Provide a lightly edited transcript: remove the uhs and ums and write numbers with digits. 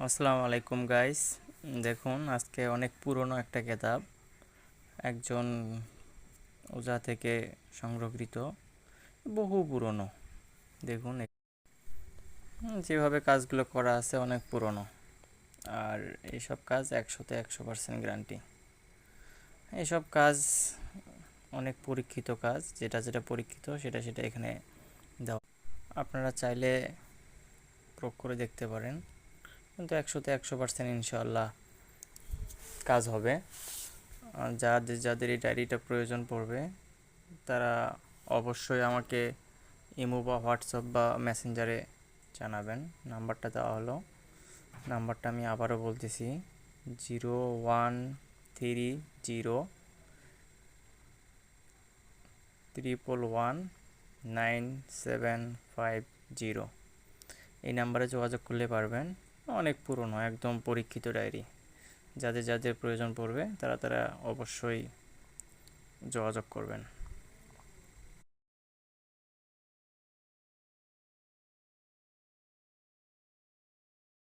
আসসালামু আলাইকুম গাইস। দেখুন, আজকে অনেক পুরনো একটা কিতাব, একজন ওঝা থেকে সংরক্ষিত, বহু পুরনো। দেখুন যেভাবে কাজগুলো করা আছে অনেক পুরনো, আর এইসব কাজ 100% গ্যারান্টি। এইসব কাজ অনেক পরীক্ষিত কাজ, যেটা যেটা পরীক্ষিত সেটা সেটা এখানে দাও। আপনারা চাইলে প্রয়োগ করে দেখতে পারেন, কিন্তু 100% ইনশাআল্লাহ কাজ হবে। আর যাদের যাদের এই ডায়েরিটা প্রয়োজন পড়বে তারা অবশ্যই আমাকে ইমো বা হোয়াটসঅ্যাপ বা মেসেঞ্জারে জানাবেন। নাম্বারটা দেওয়া হলো, নাম্বারটা আমি আবারও বলতেছি, 0130119750। এই নাম্বারে যোগাযোগ করলে পারবেন। অনেক পুরনো, একদম পরীক্ষিত ডায়েরি। যাদের যাদের প্রয়োজন পড়বে তারা তারা অবশ্যই যোগাযোগ করবেন।